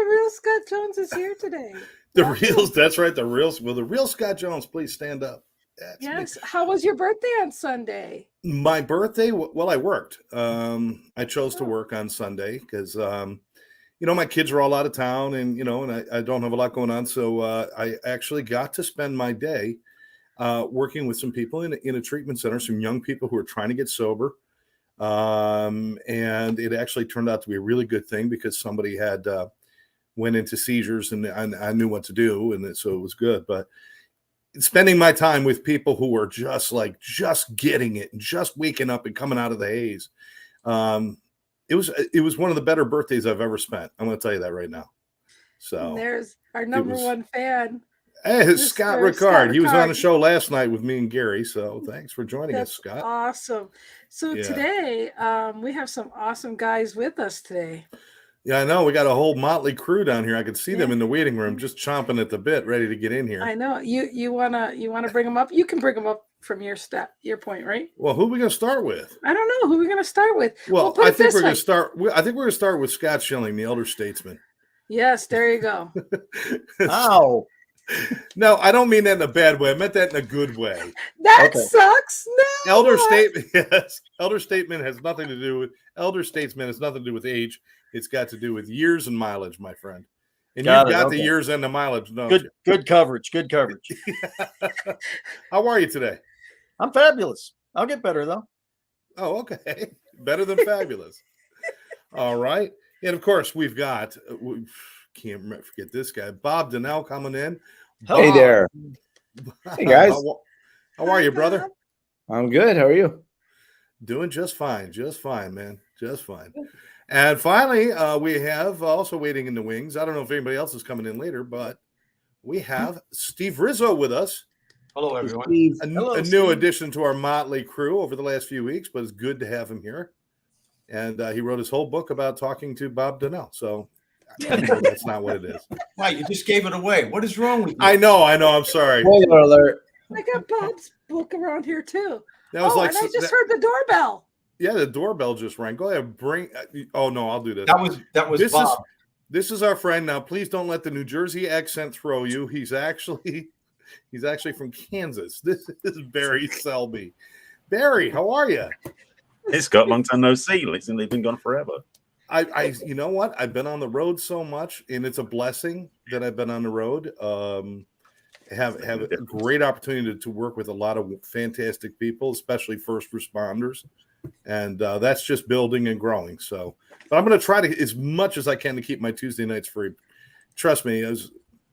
the real Scott Jones is here today. That's right. The real Scott Jones, please stand up. That's yes. me. How was your birthday on Sunday? My birthday, well, I worked. I chose to work on Sunday because, my kids are all out of town and, and I don't have a lot going on. So I actually got to spend my day working with some people in a treatment center, some young people who are trying to get sober. And it actually turned out to be a really good thing because somebody had went into seizures and I knew what to do. And so it was good. But spending my time with people who were just getting it and just waking up and coming out of the haze. It was one of the better birthdays I've ever spent. I'm going to tell you that right now. So and there's our number one fan. Hey, Scott Ricard. He was on the show last night with me and Gary. So thanks for joining us, Scott. Awesome. So today we have some awesome guys with us today. Yeah, I know. We got a whole motley crew down here. I could see them in the waiting room just chomping at the bit, ready to get in here. I know. You wanna bring them up? You can bring them up from your point, right? Well, who are we going to start with? I don't know. Who are we going to start with? Well, I think we're going to start with Scott Schilling, the elder statesman. Yes, there you go. Ow. No, I don't mean that in a bad way. I meant that in a good way. That sucks. No. Elder statesman has nothing to do with age. It's got to do with years and mileage, my friend. And you've got the years and the mileage, don't you? Good coverage. Good coverage. How are you today? I'm fabulous. I'll get better, though. Oh, okay. Better than fabulous. All right. And, of course, we've got can't forget this guy, Bob Donnell, coming in. Hey there. Hey, guys. How are you, brother? I'm good. How are you? Doing just fine. Just fine, man. Just fine. And finally, we have also waiting in the wings. I don't know if anybody else is coming in later, but we have Steve Rizzo with us. Hello, everyone. A new addition to our motley crew over the last few weeks, but it's good to have him here. And he wrote his whole book about talking to Bob Donnell. So I know that's not what it is. Wow, you just gave it away. What is wrong with you? I know. I'm sorry. Spoiler alert. I got Bob's book around here too. That was and I just heard the doorbell. Yeah, the doorbell just rang. Go ahead, oh no, I'll do this. That was Bob. This is our friend. Now, please don't let the New Jersey accent throw you. He's actually from Kansas. This is Barry Selby. Barry, how are you? Hey, Scott, long time no see. Listen, they've been gone forever. You know what? I've been on the road so much, and it's a blessing that I've been on the road. Have a great opportunity to work with a lot of fantastic people, especially first responders, and that's just building and growing. So, but I'm going to try to as much as I can to keep my Tuesday nights free. Trust me,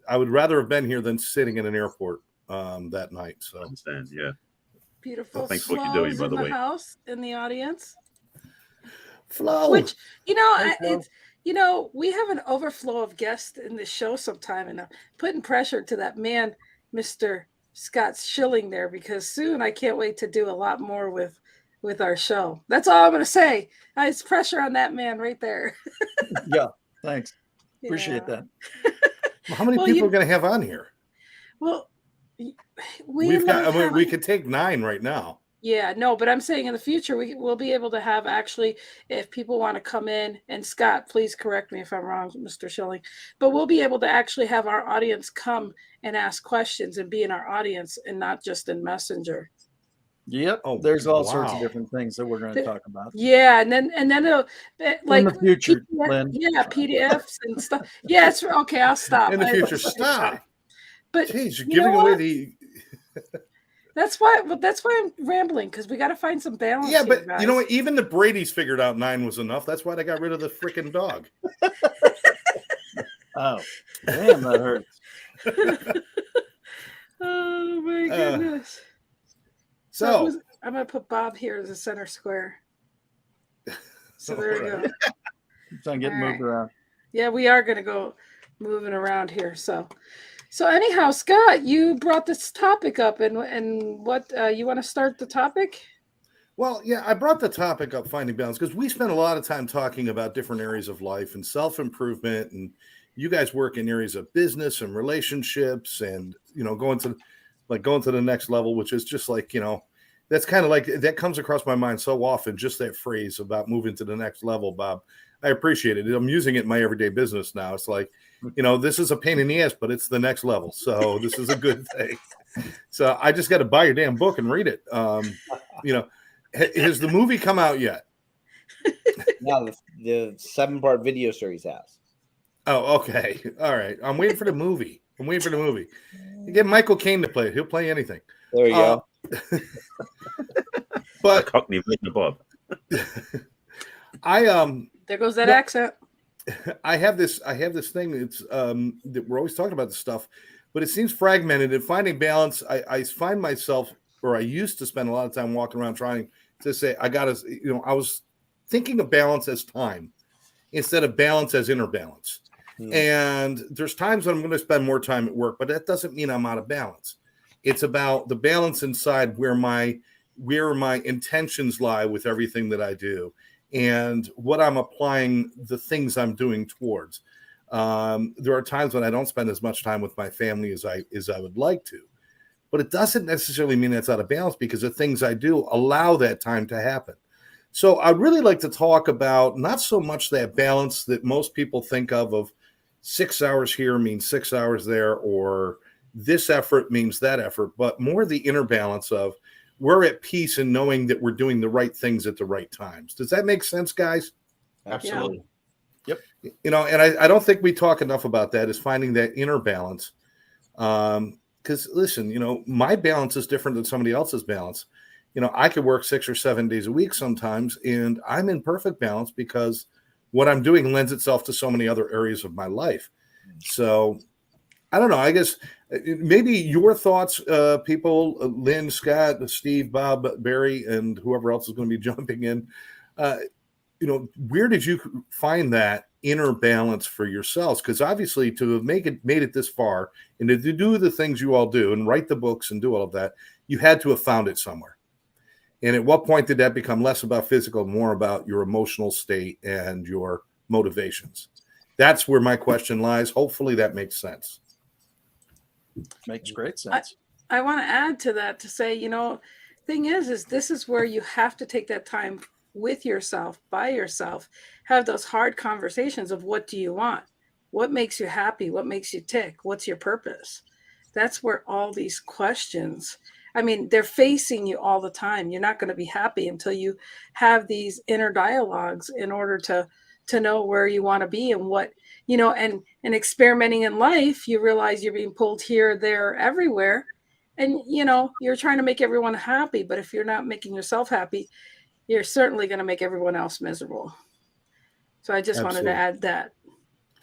I would rather have been here than sitting in an airport that night. So, I understand, yeah. Beautiful. Thanks for what you're doing, by the way. House in the audience. Flo. Which it's we have an overflow of guests in this show sometime, and I'm putting pressure to that man, Mr. Scott Schilling, there, because soon I can't wait to do a lot more with our show. That's all I'm going to say. It's pressure on that man right there. Yeah, thanks. Appreciate that. Well, how many people are going to have on here? Well, we could take 9 right now. Yeah, no, but I'm saying in the future we'll be able to have actually, if people want to come in, and Scott, please correct me if I'm wrong, Mr. Schilling, but we'll be able to actually have our audience come and ask questions and be in our audience and not just in Messenger. Yep. Oh, there's all sorts of different things that we're going to talk about. Yeah, and then it'll like in the future, Lynn. Yeah, PDFs and stuff. Yeah, it's okay. I'll stop. In the future, stop. But geez, you're giving away the. That's why I'm rambling, because we got to find some balance. Yeah, but guys. You know what? Even the Brady's figured out 9 was enough. That's why they got rid of the freaking dog. Oh, damn, that hurts. Oh my goodness. So I'm gonna put Bob here as a center square. So there we go. Trying to get moved around. Yeah, we are gonna go moving around here. So anyhow, Scott, you brought this topic up, and what you want to start the topic? Well, yeah, I brought the topic up, finding balance, because we spend a lot of time talking about different areas of life and self-improvement, and you guys work in areas of business and relationships, and going to the next level, which is just like that's kind of like that comes across my mind so often. Just that phrase about moving to the next level, Bob. I appreciate it. I'm using it in my everyday business now. It's like, this is a pain in the ass, but it's the next level. So this is a good thing. So I just got to buy your damn book and read it. Has the movie come out yet? No, the 7-part video series has. Oh, okay. All right. I'm waiting for the movie. You get Michael Caine to play it. He'll play anything. There you go. But Cockney Bob. There goes that accent. I have this thing. It's that we're always talking about this stuff, but it seems fragmented. And finding balance, I find myself, or I used to spend a lot of time walking around trying to say, I was thinking of balance as time instead of balance as inner balance. And there's times when I'm going to spend more time at work, but that doesn't mean I'm out of balance. It's about the balance inside where my intentions lie with everything that I do and what I'm applying the things I'm doing towards. There are times when I don't spend as much time with my family as I would like to, but it doesn't necessarily mean that's out of balance because the things I do allow that time to happen. So I'd really like to talk about not so much that balance that most people think of 6 hours here means 6 hours there, or this effort means that effort, but more the inner balance of we're at peace and knowing that we're doing the right things at the right times. Does that make sense, guys? Absolutely. Yep. And I don't think we talk enough about that, is finding that inner balance. Because listen, my balance is different than somebody else's balance. I could work 6 or 7 days a week sometimes, and I'm in perfect balance because what I'm doing lends itself to so many other areas of my life. So I don't know. I guess maybe your thoughts, people, Lynn, Scott, Steve, Bob, Barry, and whoever else is going to be jumping in. Where did you find that inner balance for yourselves? Because obviously to have made it this far and to do the things you all do and write the books and do all of that, you had to have found it somewhere. And at what point did that become less about physical, more about your emotional state and your motivations? That's where my question lies. Hopefully that makes sense. Makes great sense. I want to add to that to say, thing is this is where you have to take that time with yourself, by yourself, have those hard conversations of what do you want? What makes you happy? What makes you tick? What's your purpose? That's where all these questions, they're facing you all the time. You're not going to be happy until you have these inner dialogues in order to know where you want to be and what, and experimenting in life, you realize you're being pulled here, there, everywhere. And, you're trying to make everyone happy. But if you're not making yourself happy, you're certainly going to make everyone else miserable. So I just wanted to add that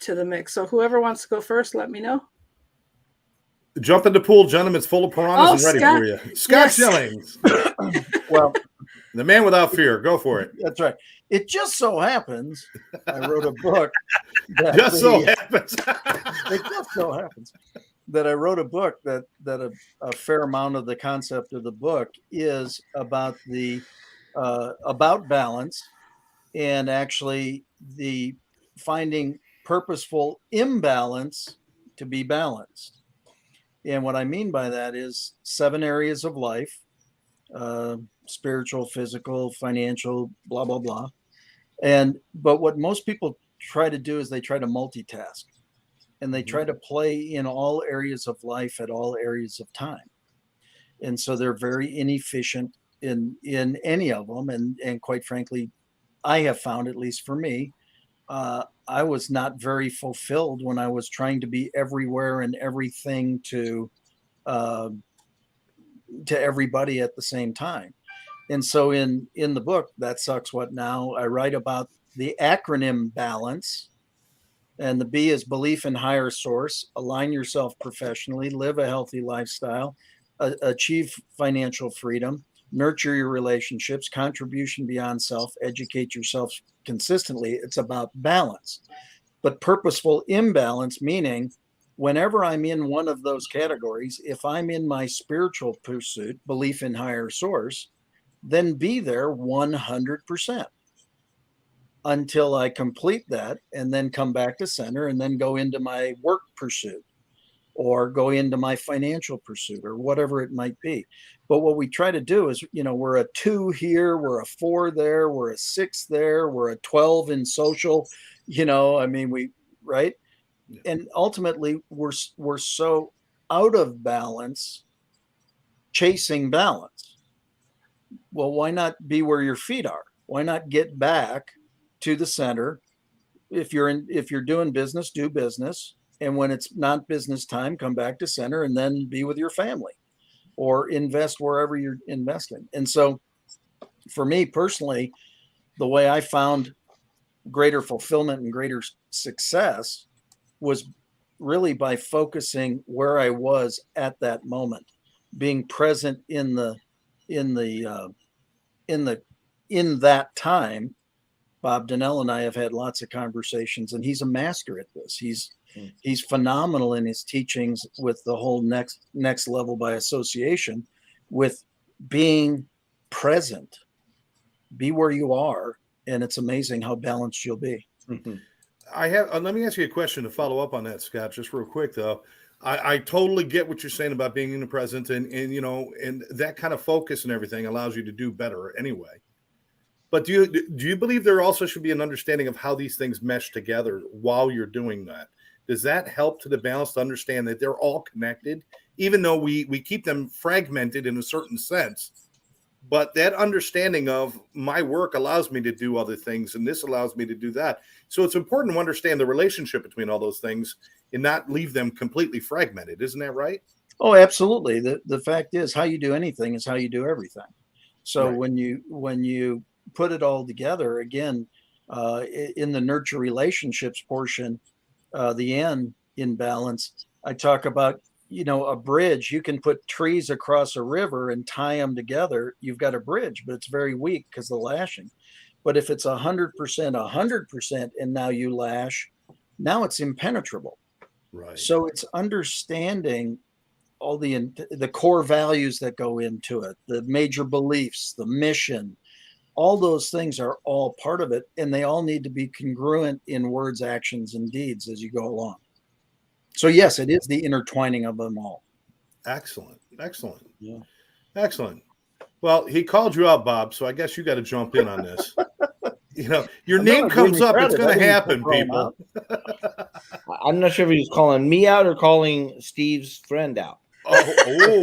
to the mix. So whoever wants to go first, let me know. Jump in the pool, gentlemen. It's full of piranhas and ready for you. Scott Schilling. Well, the man without fear. Go for it. That's right. It just so happens I wrote a book. It just so happens that I wrote a book that a fair amount of the concept of the book is about about balance and actually the finding purposeful imbalance to be balanced. And what I mean by that is 7 areas of life, spiritual, physical, financial, blah, blah, blah. But what most people try to do is they try to multitask and they try to play in all areas of life at all areas of time. And so they're very inefficient in any of them. And quite frankly, I have found, at least for me, I was not very fulfilled when I was trying to be everywhere and everything to everybody at the same time. And so in the book, That Sucks What Now, I write about the acronym BALANCE. And the B is belief in higher source, align yourself professionally, live a healthy lifestyle, achieve financial freedom, nurture your relationships, contribution beyond self, educate yourself consistently. It's about balance. But purposeful imbalance, meaning whenever I'm in one of those categories, if I'm in my spiritual pursuit, belief in higher source, then be there 100% until I complete that and then come back to center and then go into my work pursuit or go into my financial pursuit or whatever it might be. But what we try to do is, we're a 2 here, we're a 4 there, we're a 6 there, we're a 12 in social, right? Yeah. And ultimately we're so out of balance chasing balance. Well, why not be where your feet are? Why not get back to the center? If you're doing business, do business. And when it's not business time, come back to center and then be with your family or invest wherever you're investing. And so for me personally, the way I found greater fulfillment and greater success was really by focusing where I was at that moment, being present in that time. Bob Donnell and I have had lots of conversations, and he's a master at this. He's phenomenal in his teachings with the whole next level by association, with being present. Be where you are, and it's amazing how balanced you'll be. Let me ask you a question to follow up on that, Scott, just real quick though. I totally get what you're saying about being in the present, and and that kind of focus and everything allows you to do better anyway. But do you believe there also should be an understanding of how these things mesh together while you're doing that? Does that help to the balance to understand that they're all connected, even though we keep them fragmented in a certain sense? But that understanding of my work allows me to do other things, and this allows me to do that. So it's important to understand the relationship between all those things and not leave them completely fragmented. Isn't that right? Oh, absolutely. The fact is, how you do anything is how you do everything. So Right. when you put it all together again, in the nurture relationships portion, the N in balance, I talk about, a bridge. You can put trees across a river and tie them together. You've got a bridge, but it's very weak because of the lashing. But if it's 100%, and now you lash, now it's impenetrable. Right. So it's understanding all the core values that go into it, the major beliefs, the mission, all those things are all part of it, and they all need to be congruent in words, actions, and deeds as you go along. So yes, it is the intertwining of them all. Excellent. Yeah. Excellent. Well, he called you out, Bob, so I guess you got to jump in on this. Your name comes up, it's going to happen, people. I'm not sure if he was calling me out or calling Steve's friend out. We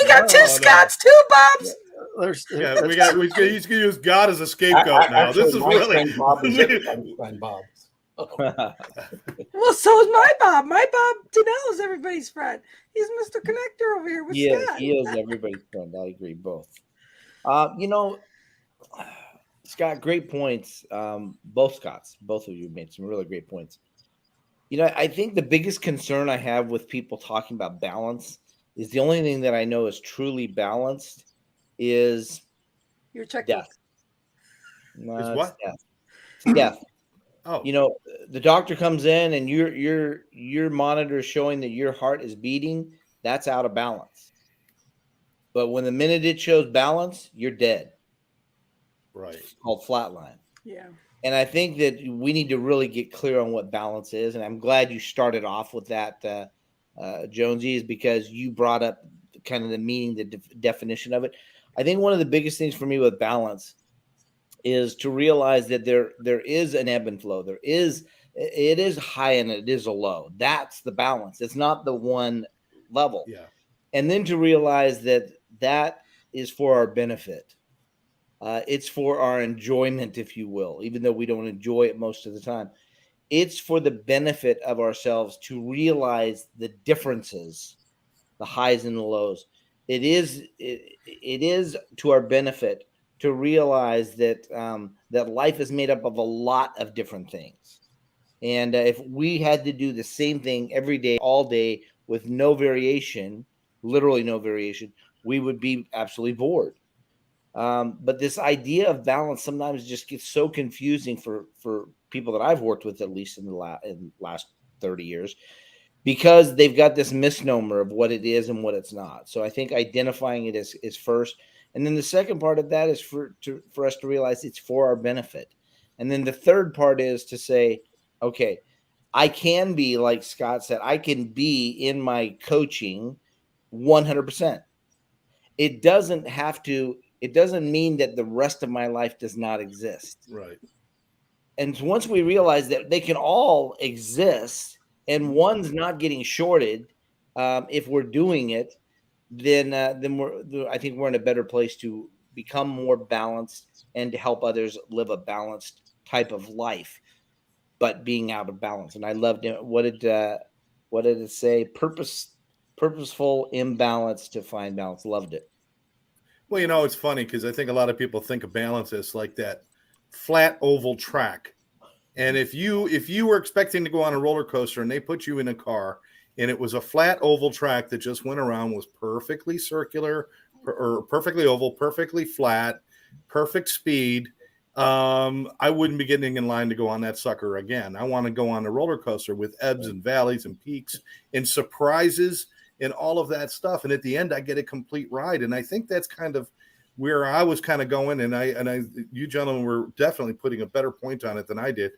got two Scotts, two Bobs. He's going to use God as a scapegoat now. Actually, This is my really friend Bob is everybody's friend Bob. Well, so is my Bob. My Bob Donnell is everybody's friend. He's Mr. Connector over here with Scott. He is everybody's friend. I agree, both. Scott, great points. Both Scotts, both of you made some really great points. I think the biggest concern I have with people talking about balance is the only thing that I know is truly balanced is your checkbook. Death. No, is what? It's death. Oh, the doctor comes in and your monitor is showing that your heart is beating. That's out of balance. But when the minute it shows balance, you're dead. Right. It's called flatline. Yeah. And I think that we need to really get clear on what balance is. And I'm glad you started off with that, Jonesy, is because you brought up kind of the meaning, the definition of it. I think one of the biggest things for me with balance is to realize that there is an ebb and flow. It is high and it is a low. That's the balance. It's not the one level. Yeah. And then to realize that is for our benefit. It's for our enjoyment, if you will, even though we don't enjoy it most of the time. It's for the benefit of ourselves to realize the differences, the highs and the lows. It is to our benefit to realize that that life is made up of a lot of different things. And if we had to do the same thing every day, all day, with no variation, literally no variation, we would be absolutely bored. But this idea of balance sometimes just gets so confusing for people that I've worked with, at least in the last 30 years, because they've got this misnomer of what it is and what it's not. So I think identifying it is first. And then the second part of that is for us to realize it's for our benefit. And then the third part is to say, okay, I can be, like Scott said, I can be in my coaching 100%. It doesn't mean that the rest of my life does not exist. Right. And once we realize that they can all exist and one's not getting shorted, if we're doing it, then I think we're in a better place to become more balanced and to help others live a balanced type of life, but being out of balance. And I loved it. What did it say? Purposeful imbalance to find balance. Loved it. Well, it's funny because I think a lot of people think of balance as like that flat oval track. And if you were expecting to go on a roller coaster and they put you in a car and it was a flat oval track that just went around, was perfectly circular or perfectly oval, perfectly flat, perfect speed, I wouldn't be getting in line to go on that sucker again. I want to go on a roller coaster with ebbs and valleys and peaks and surprises and all of that stuff. And at the end, I get a complete ride. And I think that's kind of where I was kind of going. And you gentlemen were definitely putting a better point on it than I did,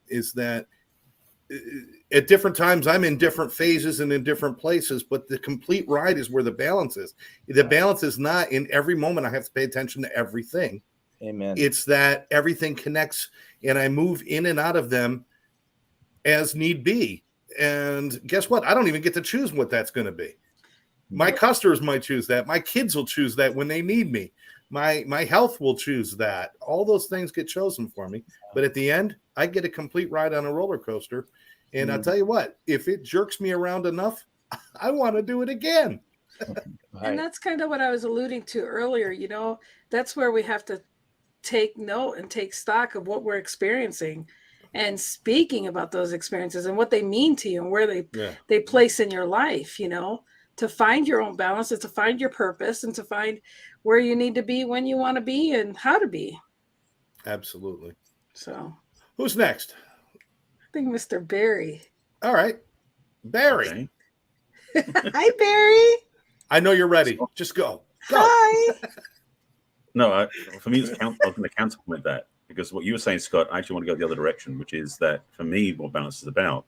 is that at different times I'm in different phases and in different places, but the complete ride is where the balance is. The balance is not in every moment I have to pay attention to everything. Amen. It's that everything connects and I move in and out of them as need be. And guess what? I don't even get to choose what that's going to be. My customers might choose that. My kids will choose that when they need me. My health will choose that. All those things get chosen for me. But at the end, I get a complete ride on a roller coaster. And I'll tell you what, if it jerks me around enough, I want to do it again. And that's kind of what I was alluding to earlier. That's where we have to take note and take stock of what we're experiencing and speaking about those experiences and what they mean to you and where they place in your life, to find your own balance and to find your purpose and to find where you need to be when you want to be and how to be. Absolutely. So who's next? I think Mr. Barry. All right. Barry. Okay. Hi, Barry. I know you're ready. Just go. Hi. No, for me, I was going to counterpoint that because what you were saying, Scott, I actually want to go the other direction, which is that for me, what balance is about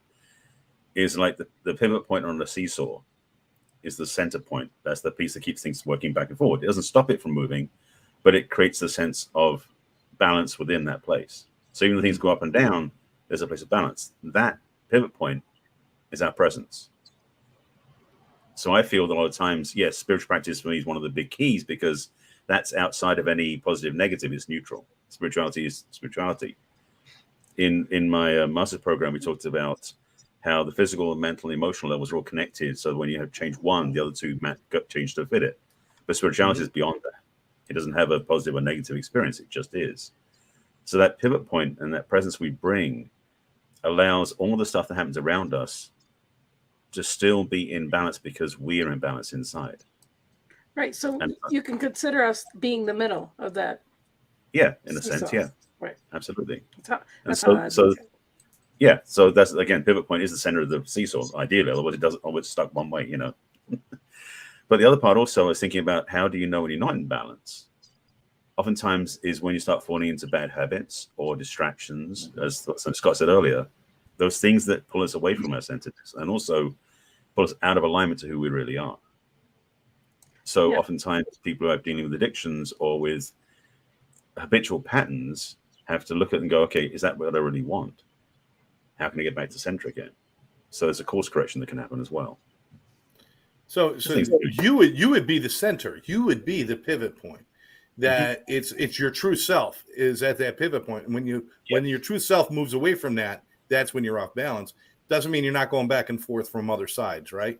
is like the pivot point on the seesaw is the center point. That's the piece that keeps things working back and forward. It doesn't stop it from moving, but it creates a sense of balance within that place. So even when things go up and down, there's a place of balance. That pivot point is our presence. So I feel that a lot of times, yes, spiritual practice for me is one of the big keys because that's outside of any positive, negative. It's neutral. Spirituality is spirituality. In my master's program, we talked about how the physical, mental, and emotional levels are all connected. So when you have changed one, the other two got changed to fit it. But spirituality is beyond that. It doesn't have a positive or negative experience. It just is. So that pivot point and that presence we bring allows all the stuff that happens around us to still be in balance because we are in balance inside. Right. So you can consider us being the middle of that. Yeah, in a sense, yeah. Right. Absolutely. Yeah. So that's, again, pivot point is the center of the seesaw, ideally. Otherwise, it doesn't always stuck one way, But the other part also is thinking about how do you know when you're not in balance? Oftentimes is when you start falling into bad habits or distractions, as Scott said earlier, those things that pull us away from our centeredness and also pull us out of alignment to who we really are. So oftentimes people who are dealing with addictions or with habitual patterns have to look at it and go, okay, is that what I really want? How can I get back to center again? So there's a course correction that can happen as well. So you would be the center. You would be the pivot point. That it's your true self is at that pivot point. And when your true self moves away from that, that's when you're off balance. Doesn't mean you're not going back and forth from other sides, right?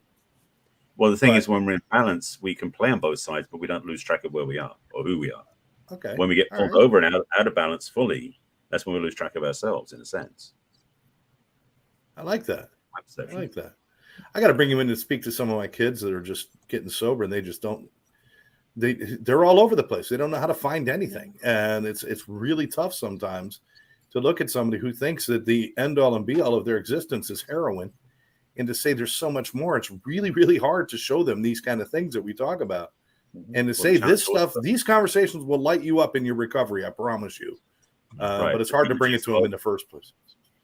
Well, the thing is, when we're in balance, we can play on both sides, but we don't lose track of where we are or who we are. Okay. When we get pulled over and out of balance fully, that's when we lose track of ourselves, in a sense. I like that. I got to bring you in to speak to some of my kids that are just getting sober, and they just don't. They're all over the place. They don't know how to find anything, and it's really tough sometimes to look at somebody who thinks that the end all and be all of their existence is heroin, and to say there's so much more. It's really, really hard to show them these kind of things that we talk about, and to say this stuff, these conversations will light you up in your recovery. I promise you. But it's hard to bring it to them in the first place.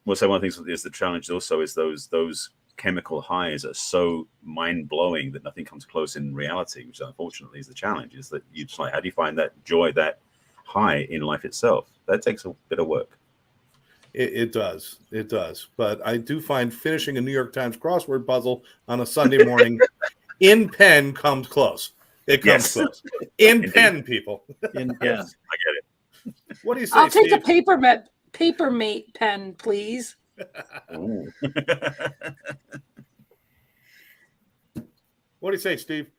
Well, so one of the things is the challenge also is those chemical highs are so mind blowing that nothing comes close in reality, which unfortunately is the challenge. Is that you just like, how do you find that joy, that high in life itself? That takes a bit of work. It does. It does. But I do find finishing a New York Times crossword puzzle on a Sunday morning in pen comes close. It comes close. In pen, people. In Yes, I get it. What do you say, I'll take Steve? a Papermate pen, please. What do you say, Steve?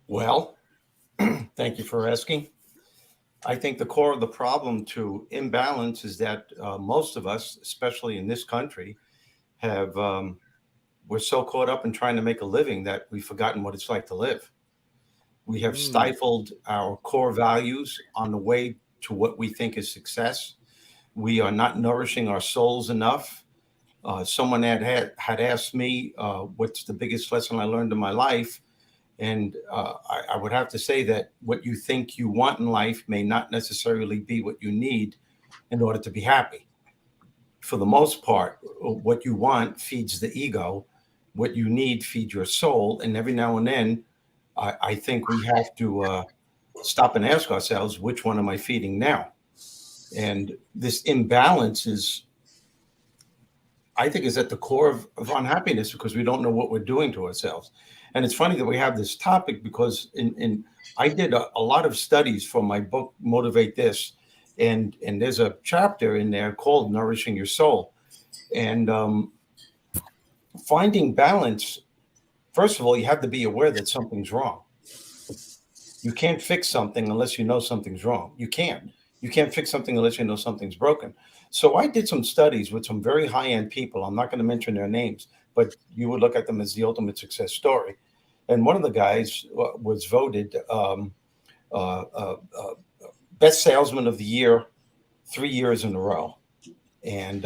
Well, thank you for asking. I think the core of the problem to imbalance is that most of us, especially in this country, have we're so caught up in trying to make a living that we've forgotten what it's like to live. We have stifled our core values on the way to what we think is success. We are not nourishing our souls enough. Someone had asked me, what's the biggest lesson I learned in my life? And I would have to say that what you think you want in life may not necessarily be what you need in order to be happy. For the most part, what you want feeds the ego. What you need feeds your soul. And every now and then, I think we have to stop and ask ourselves, which one am I feeding now? And this imbalance I think is at the core of unhappiness because we don't know what we're doing to ourselves. And it's funny that we have this topic because I did a lot of studies for my book, Motivate This. And there's a chapter in there called Nourishing Your Soul. And finding balance, first of all, you have to be aware that something's wrong. You can't fix something unless you know something's wrong. You can't fix something unless you know something's broken. So I did some studies with some very high-end people. I'm not going to mention their names, but you would look at them as the ultimate success story. And one of the guys was voted best salesman of the year 3 years in a row. And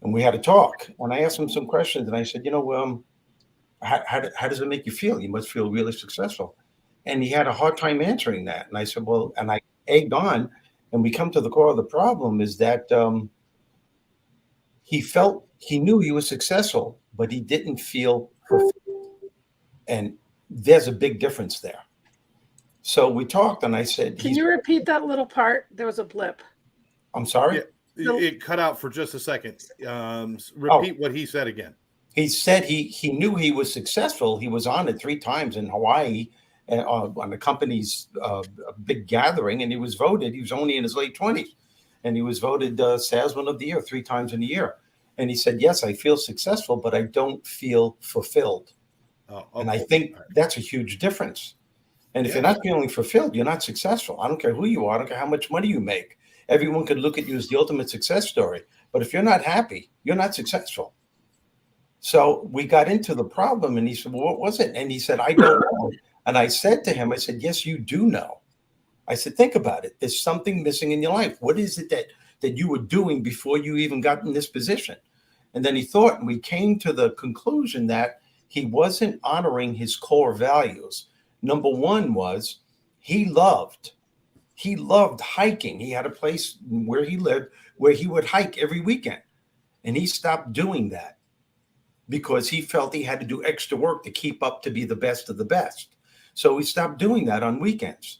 we had a talk. And I asked him some questions. And I said, how does it make you feel? You must feel really successful. And he had a hard time answering that. And I said, well, and I egged on. And we come to the core of the problem is that he knew he was successful, but he didn't feel fulfilled. And there's a big difference there. So we talked and I said, can you repeat that little part? There was a blip. I'm sorry? Yeah, it cut out for just a second. Repeat what he said again. He said he knew he was successful. He was on it 3 times in Hawaii on the company's big gathering, and he was voted. He was only in his late 20s, and he was voted salesman of the year 3 times in a year. And he said, yes, I feel successful, but I don't feel fulfilled. Oh, okay. And I think that's a huge difference. And if you're not feeling fulfilled, you're not successful. I don't care who you are. I don't care how much money you make. Everyone could look at you as the ultimate success story. But if you're not happy, you're not successful. So we got into the problem, and he said, well, what was it? And he said, I don't know. And I said to him, I said, yes, you do know. I said, think about it. There's something missing in your life. What is it that you were doing before you even got in this position? And then he thought, and we came to the conclusion that he wasn't honoring his core values. Number one was he loved hiking. He had a place where he lived where he would hike every weekend. And he stopped doing that because he felt he had to do extra work to keep up to be the best of the best. So he stopped doing that on weekends.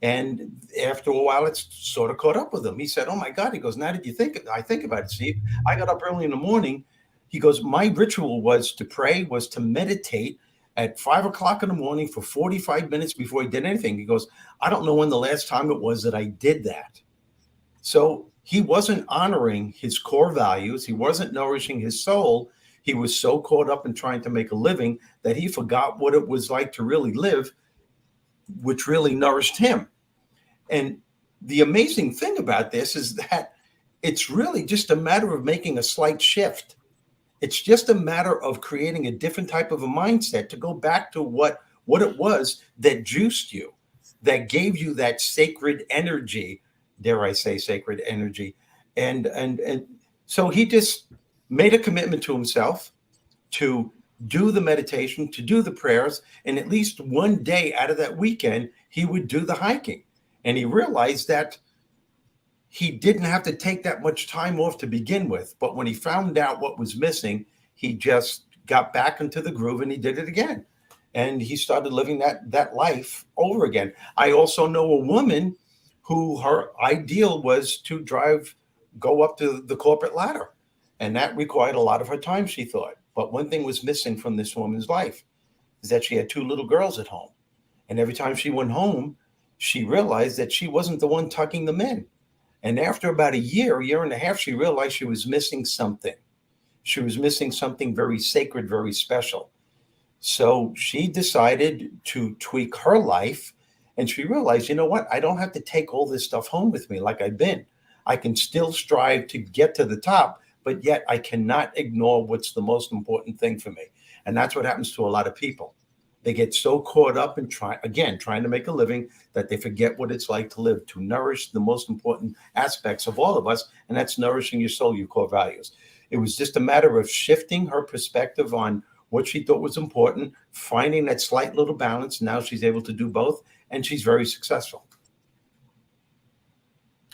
And after a while, it sort of caught up with him. He said, oh, my God. He goes, now did you think? I think about it, Steve. I got up early in the morning. He goes, my ritual was to pray, was to meditate at 5 o'clock in the morning for 45 minutes before he did anything. He goes, I don't know when the last time it was that I did that. So he wasn't honoring his core values. He wasn't nourishing his soul. He was so caught up in trying to make a living that he forgot what it was like to really live, which really nourished him. And the amazing thing about this is that it's really just a matter of making a slight shift. It's just a matter of creating a different type of a mindset to go back to what it was that juiced you, that gave you that sacred energy, dare I say sacred energy. And so he just made a commitment to himself to do the meditation, to do the prayers, and at least one day out of that weekend, he would do the hiking. And he realized that he didn't have to take that much time off to begin with. But when he found out what was missing, he just got back into the groove and he did it again. And he started living that life over again. I also know a woman who her ideal was to go up to the corporate ladder. And that required a lot of her time, she thought. But one thing was missing from this woman's life is that she had 2 little girls at home. And every time she went home, she realized that she wasn't the one tucking them in. And after about a year and a half, she realized she was missing something. She was missing something very sacred, very special. So she decided to tweak her life. And she realized, you know what? I don't have to take all this stuff home with me like I've been. I can still strive to get to the top, but yet I cannot ignore what's the most important thing for me. And that's what happens to a lot of people. They get so caught up in trying to make a living that they forget what it's like to live, to nourish the most important aspects of all of us. And that's nourishing your soul, your core values. It was just a matter of shifting her perspective on what she thought was important, finding that slight little balance. Now she's able to do both, and she's very successful.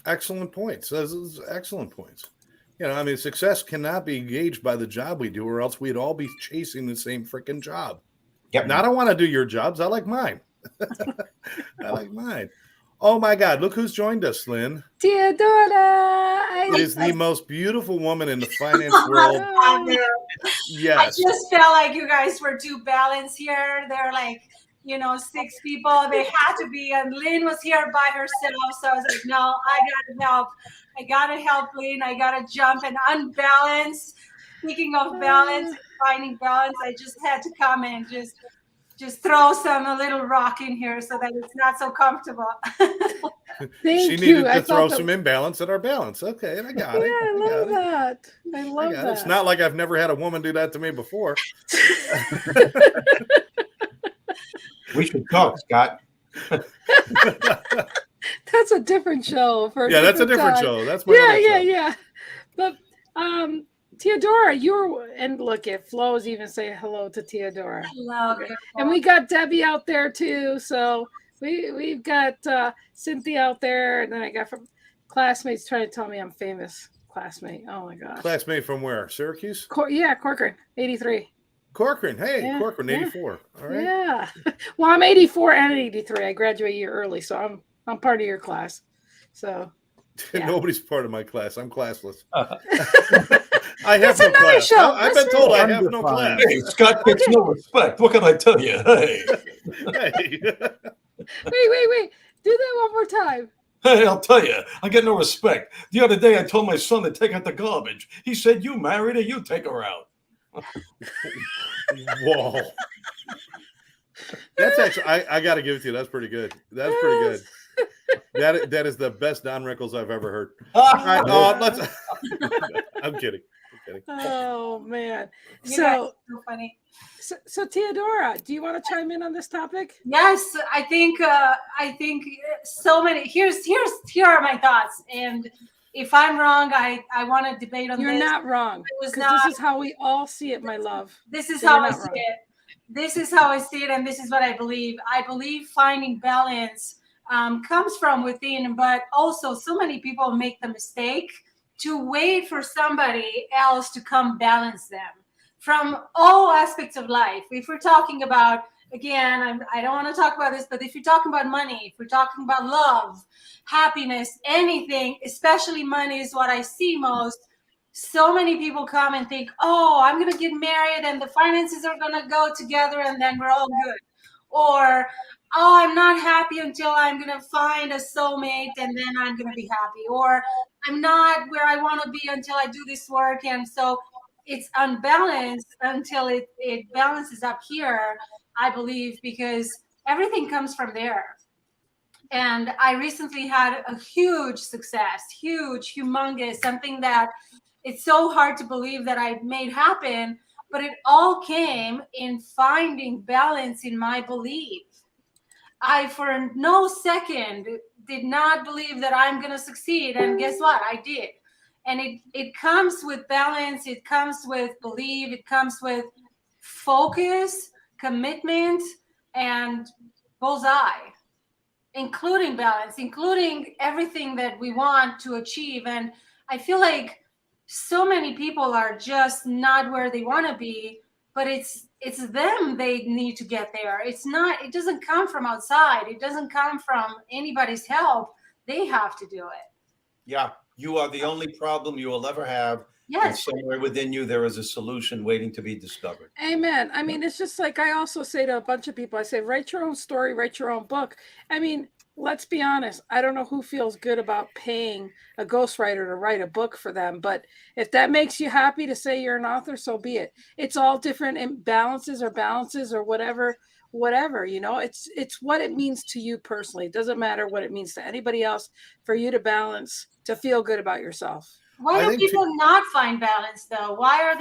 Excellent points. Those are excellent points. You know, I mean, success cannot be gauged by the job we do, or else we'd all be chasing the same freaking job. Yep. Now, I don't want to do your jobs. I like mine. I like mine. Oh, my God. Look who's joined us, Lynn. Teodora. It is the most beautiful woman in the finance world. Yes. I just felt like you guys were too balanced here. They're like, 6 people. They had to be. And Lynn was here by herself. So I was like, no, I got to help. I got to help Lynn. I got to jump and unbalance. Speaking of balance, finding balance, I just had to come and just throw a little rock in here so that it's not so comfortable. She needed to throw some imbalance at our balance. Okay, I got it. Yeah, I love that. I love that. It's not like I've never had a woman do that to me before. We should talk, Scott. That's a different show. That's a different show. That's my other show. Yeah. But Teodora, and look at Flo's even saying hello to Teodora. Hello. Okay. And we got Debbie out there too. So we've got Cynthia out there, and then I got from classmates trying to tell me I'm famous. Classmate. Oh my gosh. Classmate from where? Syracuse? Corcoran, 83. Corcoran. Hey, yeah, Corcoran, 84. All right. Yeah. Well, I'm 84 and 83. I graduated a year early, so I'm part of your class. So yeah. Nobody's part of my class. I'm classless. I have That's no another class. show. I've been told I have no class. Hey, Scott gets no respect. What can I tell you? Hey. Hey. Wait. Do that one more time. Hey, I'll tell you, I get no respect. The other day, I told my son to take out the garbage. He said, "You married her, you take her out." Whoa. That's actually, I got to give it to you. That's pretty good. That's pretty good. That is the best Don Rickles I've ever heard. All right, I'm kidding. Oh man. So funny. So Teodora, do you want to chime in on this topic? Yes, I think so many. Here are my thoughts, and if I'm wrong, I want to debate on You're this. You're not wrong. This is how we all see it, my love. This is how I see it. This is how I see it, and this is what I believe. I believe finding balance comes from within, but also so many people make the mistake to wait for somebody else to come balance them from all aspects of life. If we're talking about, again, I don't want to talk about this, but if you're talking about money, if we're talking about love, happiness, anything, especially money is what I see most. So many people come and think, oh, I'm going to get married and the finances are going to go together and then we're all good. Or, oh, I'm not happy until I'm going to find a soulmate and then I'm going to be happy. Or I'm not where I want to be until I do this work. And so it's unbalanced until it balances up here, I believe, because everything comes from there. And I recently had a huge success, humongous, something that it's so hard to believe that I made happen, but it all came in finding balance in my belief. I, for no second, did not believe that I'm going to succeed. And guess what? I did. And it comes with balance. It comes with belief. It comes with focus, commitment, and bullseye. including balance, including everything that we want to achieve. And I feel like so many people are just not where they want to be, but it's them, they need to get there. It's not, it doesn't come from outside, it doesn't come from anybody's help. They have to do it. Yeah, you are the only problem you will ever have. And Yes. somewhere within you, there is a solution waiting to be discovered. Amen. I mean, it's just like I also say to a bunch of people, I say, write your own story, write your own book. I mean, let's be honest. I don't know who feels good about paying a ghostwriter to write a book for them, but if that makes you happy to say you're an author, so be it. It's all different imbalances or balances or whatever, you know, it's what it means to you personally. It doesn't matter what it means to anybody else for you to balance, to feel good about yourself. Why do people not find balance though? Why are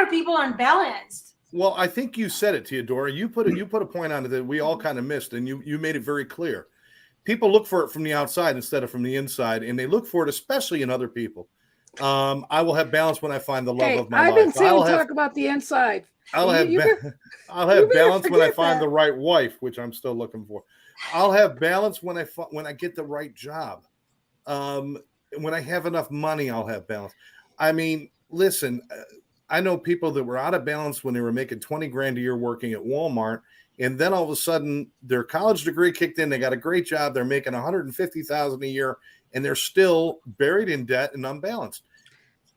people unbalanced? Well, I think you said it, Teodora. You put a point on it that we all kind of missed, and you made it very clear. People look for it from the outside instead of from the inside, and they look for it especially in other people. I will have balance when I find the love of my life. I've been saying talk about the inside. I'll have balance when I find the right wife, which I'm still looking for. I'll have balance when I get the right job. When I have enough money, I'll have balance. I mean, listen, I know people that were out of balance when they were making 20 grand a year working at Walmart. And then all of a sudden their college degree kicked in. They got a great job. They're making $150,000 a year and they're still buried in debt and unbalanced.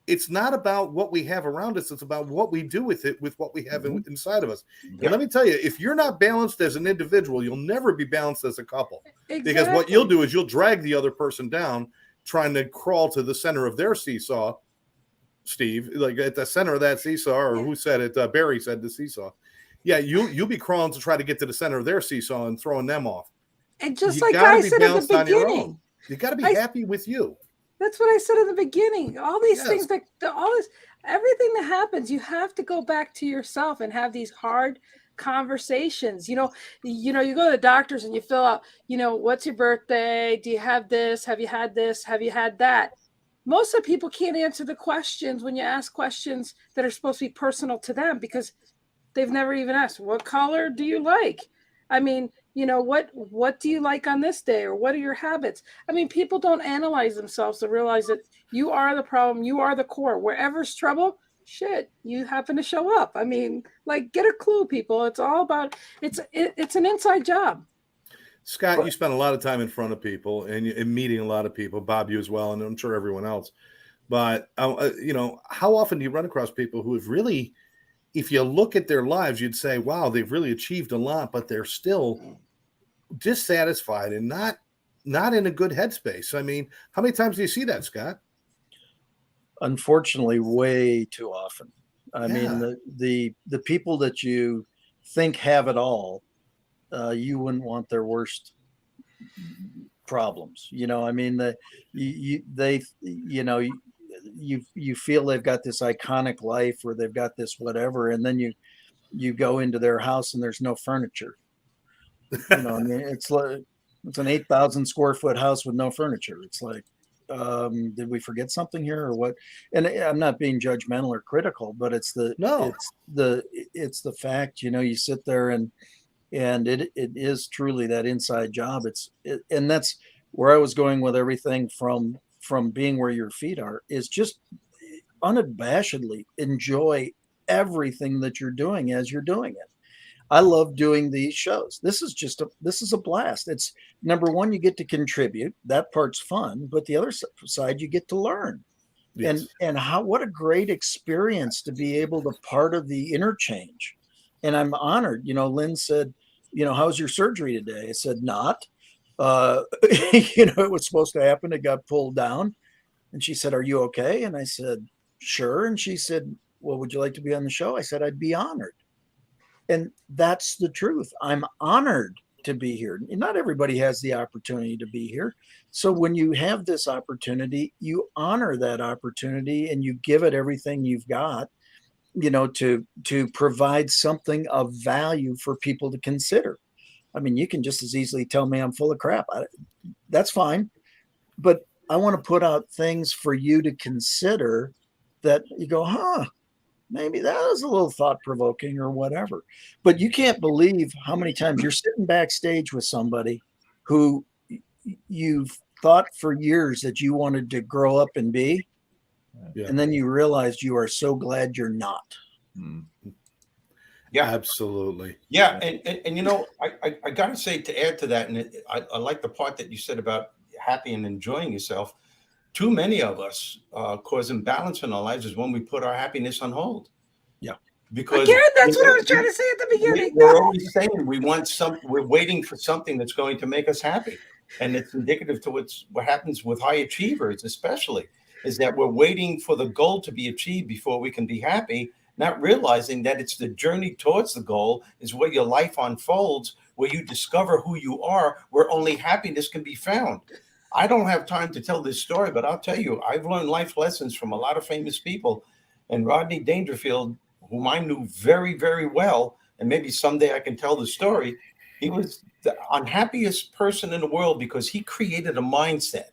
It's not about what we have around us. It's about what we do with it, with what we have inside of us. Yep. And let me tell you, if you're not balanced as an individual, you'll never be balanced as a couple. Exactly. Because what you'll do is you'll drag the other person down, trying to crawl to the center of their seesaw, Steve, like at the center of that seesaw, or who said it? Barry said the seesaw. Yeah, you'll be crawling to try to get to the center of their seesaw and throwing them off. And just like I said at the beginning, you got to be happy with you. That's what I said at the beginning. All these things everything that happens, you have to go back to yourself and have these hard conversations. You know, you go to the doctors and you fill out, what's your birthday? Do you have this? Have you had this? Have you had that? Most of the people can't answer the questions when you ask questions that are supposed to be personal to them because they've never even asked, what color do you like? I mean, what do you like on this day? Or what are your habits? I mean, people don't analyze themselves to realize that you are the problem. You are the core. Wherever's trouble, shit, you happen to show up. I mean, like, get a clue, people. It's all about, it's an inside job. Scott, you spend a lot of time in front of people and meeting a lot of people, Bob, you as well, and I'm sure everyone else. But, how often do you run across people who have really, if you look at their lives, you'd say, wow, they've really achieved a lot, but they're still dissatisfied and not in a good headspace. I mean, how many times do you see that, Scott? Unfortunately, way too often. I mean, the people that you think have it all, you wouldn't want their worst problems. I mean, you feel they've got this iconic life or they've got this whatever, and then you go into their house and there's no furniture. I mean, it's like it's an 8,000 square foot house with no furniture. It's like, did we forget something here or what? And I'm not being judgmental or critical, but it's the fact, you sit there and it is truly that inside job. And that's where I was going with everything from being where your feet are, is just unabashedly enjoy everything that you're doing as you're doing it. I love doing these shows. This is a blast. It's number one, you get to contribute. That part's fun, but the other side, you get to learn. Yes. And what a great experience to be able to part of the interchange. And I'm honored. Lynn said, how's your surgery today? I said, not. It was supposed to happen. It got pulled down. And she said, are you okay? And I said, sure. And she said, well, would you like to be on the show? I said, I'd be honored. And that's the truth. I'm honored to be here. Not everybody has the opportunity to be here. So when you have this opportunity, you honor that opportunity and you give it everything you've got, to provide something of value for people to consider. I mean, you can just as easily tell me I'm full of crap. That's fine. But I want to put out things for you to consider that you go, maybe that was a little thought-provoking or whatever. But you can't believe how many times you're sitting backstage with somebody who you've thought for years that you wanted to grow up and be, and then you realized you are so glad you're not. Yeah, absolutely. Yeah, and you know, I got to say, to add to that, and I like the part that you said about happy and enjoying yourself. Too many of us cause imbalance in our lives is when we put our happiness on hold. Yeah. Because Again, that's what I was trying to say at the beginning. We're always saying we're waiting for something that's going to make us happy. And it's indicative to what happens with high achievers, especially, is that we're waiting for the goal to be achieved before we can be happy, not realizing that it's the journey towards the goal is where your life unfolds, where you discover who you are, where only happiness can be found. I don't have time to tell this story, but I'll tell you, I've learned life lessons from a lot of famous people. And Rodney Dangerfield, whom I knew very, very well, and maybe someday I can tell the story, he was the unhappiest person in the world because he created a mindset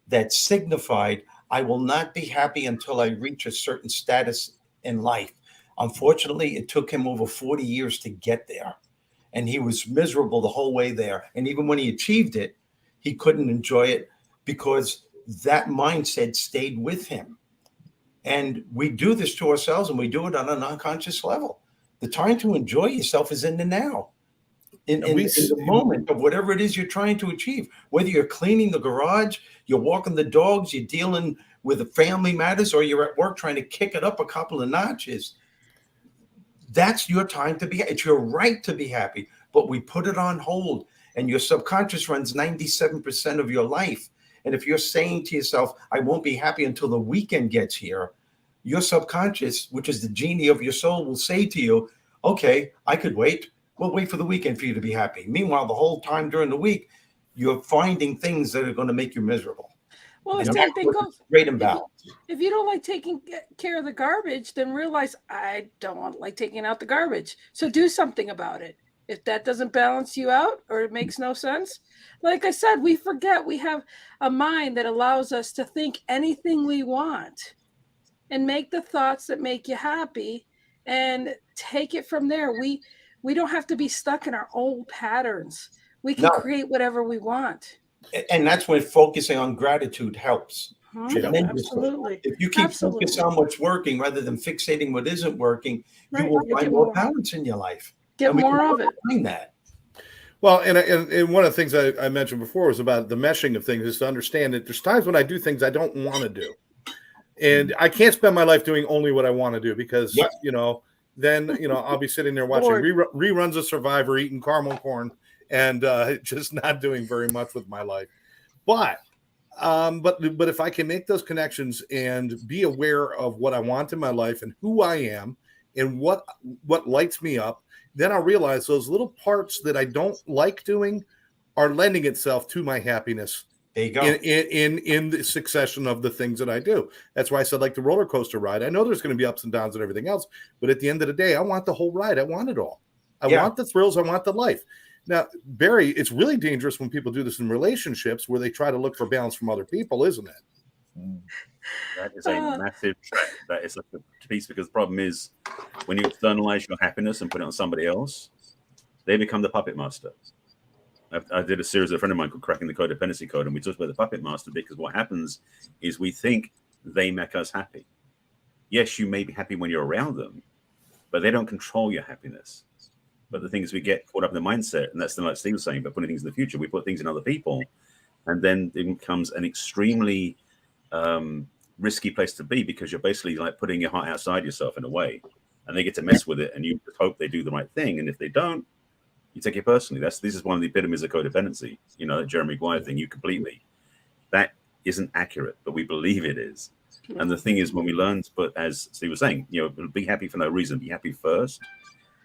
that signified, I will not be happy until I reach a certain status in life. Unfortunately, it took him over 40 years to get there. And he was miserable the whole way there. And even when he achieved it, he couldn't enjoy it because that mindset stayed with him. And we do this to ourselves, and we do it on an unconscious level. The time to enjoy yourself is in the now, in the moment of whatever it is you're trying to achieve. Whether you're cleaning the garage, you're walking the dogs, you're dealing with the family matters, or you're at work trying to kick it up a couple of notches. That's your time to be. It's your right to be happy, but we put it on hold. And your subconscious runs 97% of your life. And if you're saying to yourself, I won't be happy until the weekend gets here, your subconscious, which is the genie of your soul, will say to you, okay, I could wait. We'll wait for the weekend for you to be happy. Meanwhile, the whole time during the week, you're finding things that are going to make you miserable. Well, the same thing goes. Great imbalance. If you don't like taking care of the garbage, then realize I don't like taking out the garbage. So do something about it. If that doesn't balance you out or it makes no sense, like I said, we forget we have a mind that allows us to think anything we want and make the thoughts that make you happy and take it from there. We don't have to be stuck in our old patterns. We can create whatever we want. And that's when focusing on gratitude helps. Absolutely. If you keep focusing on what's working rather than fixating what isn't working, you will find more balance in your life. Get more of it. That. Well, and one of the things I mentioned before was about the meshing of things is to understand that there's times when I do things I don't want to do. And I can't spend my life doing only what I want to do because, then, I'll be sitting there watching reruns of Survivor, eating caramel corn, and just not doing very much with my life. But if I can make those connections and be aware of what I want in my life and who I am and what lights me up, then I'll realize those little parts that I don't like doing are lending itself to my happiness. There you go. In the succession of the things that I do. That's why I said, like the roller coaster ride. I know there's going to be ups and downs and everything else, but at the end of the day, I want the whole ride. I want it all. I want the thrills. I want the life. Now, Barry, it's really dangerous when people do this in relationships where they try to look for balance from other people, isn't it? That is a massive trap. That is a piece because the problem is when you externalize your happiness and put it on somebody else, they become the puppet master. I did a series with a friend of mine called Cracking the Codependency Code, and we talked about the puppet master because what happens is we think they make us happy. Yes, you may be happy when you're around them, but they don't control your happiness. But the thing is, we get caught up in the mindset, and that's like Steve was saying, about putting things in the future. We put things in other people, and then it becomes an extremely risky place to be because you're basically like putting your heart outside yourself in a way, and they get to mess with it, and you just hope they do the right thing. And if they don't, you take it personally. This is one of the epitomes of codependency. The Jeremy Guire thing. You completely. That isn't accurate, but we believe it is. And the thing is, when we learn to put, as Steve was saying, be happy for no reason. Be happy first,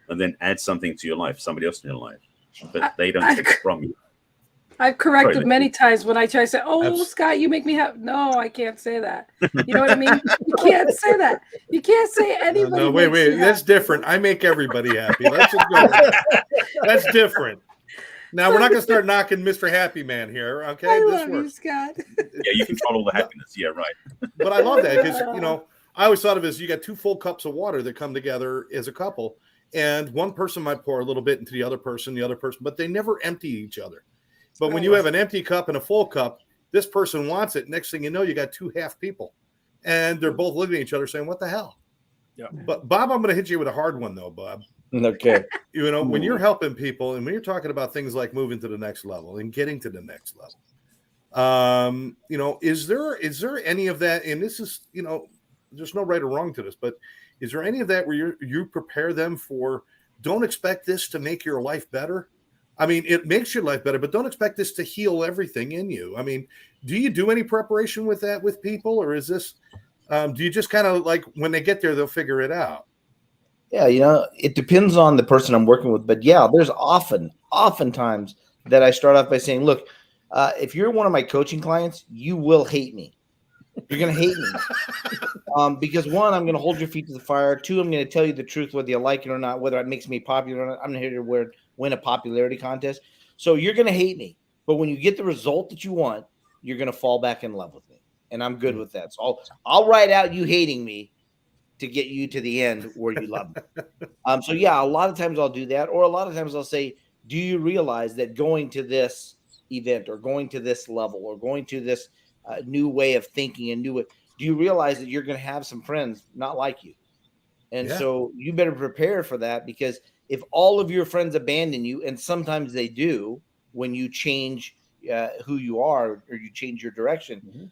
and then add something to your life, somebody else in your life, but they don't take it from you. I've corrected many times when I try to say, Scott, you make me happy. No, I can't say that. You know what I mean? You can't say that. You can't say anybody. No, wait. That's different. I make everybody happy. Let's just go with that. That's different. Now, we're not going to start knocking Mr. Happy Man here, okay? I love you, Scott. Yeah, you control all the happiness. Yeah, right. But I love that because, I always thought of it as you got two full cups of water that come together as a couple, and one person might pour a little bit into the other person, but they never empty each other. But when you have an empty cup and a full cup, this person wants it. Next thing you know, you got two half people, and they're both looking at each other saying, "What the hell?" Yeah. But Bob, I'm going to hit you with a hard one though, Bob. Okay. You know, when you're helping people and when you're talking about things like moving to the next level and getting to the next level, you know, is there any of that? And this is, you know, there's no right or wrong to this, but is there any of that where you prepare them for, don't expect this to make your life better? I mean, it makes your life better, but don't expect this to heal everything in you. I mean, do you do any preparation with that with people, or is this, do you just kind of like when they get there, they'll figure it out? Yeah, you know, it depends on the person I'm working with, but yeah, there's oftentimes that I start off by saying, look, if you're one of my coaching clients, you will hate me. You're going to hate me because one, I'm going to hold your feet to the fire. Two, I'm going to tell you the truth, whether you like it or not, whether it makes me popular or not. I'm not here to win a popularity contest. So you're going to hate me, but when you get the result that you want, you're going to fall back in love with me, and I'm good with that. So I'll write out you hating me to get you to the end where you love me. So yeah, a lot of times I'll do that, or a lot of times I'll say, do you realize that going to this event or going to this level or going to this new way of thinking and do you realize that you're going to have some friends not like you? And so you better prepare for that, because if all of your friends abandon you, and sometimes they do when you change who you are or you change your direction,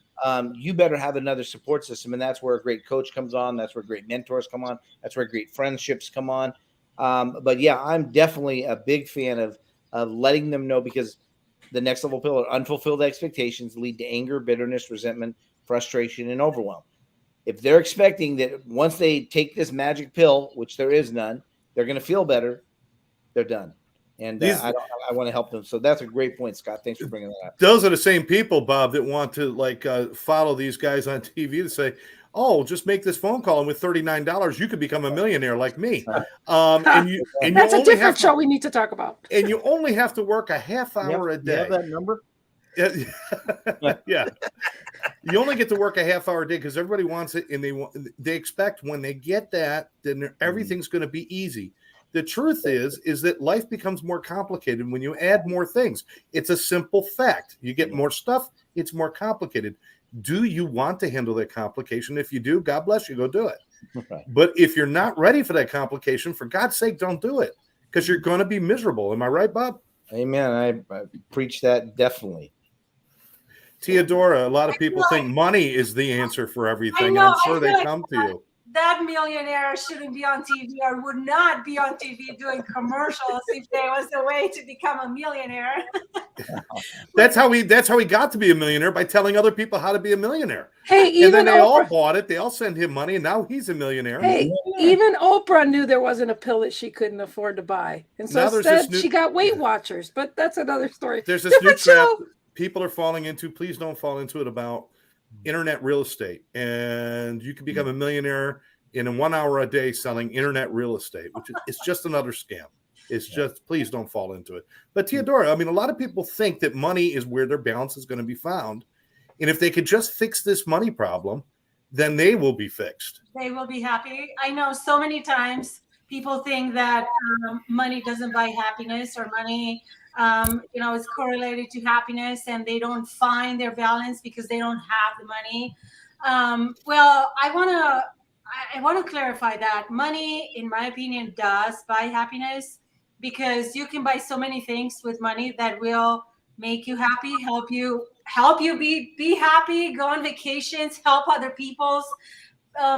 you better have another support system. And that's where a great coach comes on. That's where great mentors come on. That's where great friendships come on. But yeah, I'm definitely a big fan of letting them know, because the next level pillar, unfulfilled expectations lead to anger, bitterness, resentment, frustration, and overwhelm. If they're expecting that once they take this magic pill, which there is none, they're going to feel better, they're done. And I want to help them. So that's a great point, Scott. Thanks for bringing that up. Those are the same people, Bob, that want to like follow these guys on TV to say, "Oh, just make this phone call, and with $39, you could become a millionaire like me." And that's a different show we need to talk about. And you only have to work a half hour a day. You have that number? Yeah. You only get to work a half hour a day because everybody wants it, and they expect when they get that, then everything's going to be easy. The truth is that life becomes more complicated when you add more things. It's a simple fact. You get more stuff, it's more complicated. Do you want to handle that complication? If you do, God bless you, go do it. Right. But if you're not ready for that complication, for God's sake, don't do it, because you're going to be miserable. Am I right, Bob? Amen. I preach that definitely. Teodora, a lot of people think money is the answer for everything, and I'm sure they come to you. That millionaire shouldn't be on TV or would not be on TV doing commercials if there was a way to become a millionaire. That's how he got to be a millionaire, by telling other people how to be a millionaire. Hey, even and then they all Oprah bought it. They all send him money, and now he's a millionaire. Hey, even Oprah knew there wasn't a pill that she couldn't afford to buy, and so instead she got Weight Watchers. But that's another story. There's this new trap people are falling into. Please don't fall into it, about internet real estate, and you can become a millionaire in 1 hour a day selling internet real estate, which is it's just another scam. It's just, please don't fall into it. But Teodora, I mean, a lot of people think that money is where their balance is going to be found, and if they could just fix this money problem, then they will be fixed. They will be happy. I know so many times people think that money doesn't buy happiness, or money is correlated to happiness, and they don't find their balance because they don't have the money. Well, I want to clarify that money, in my opinion, does buy happiness, because you can buy so many things with money that will make you happy, help you be happy, go on vacations, help other people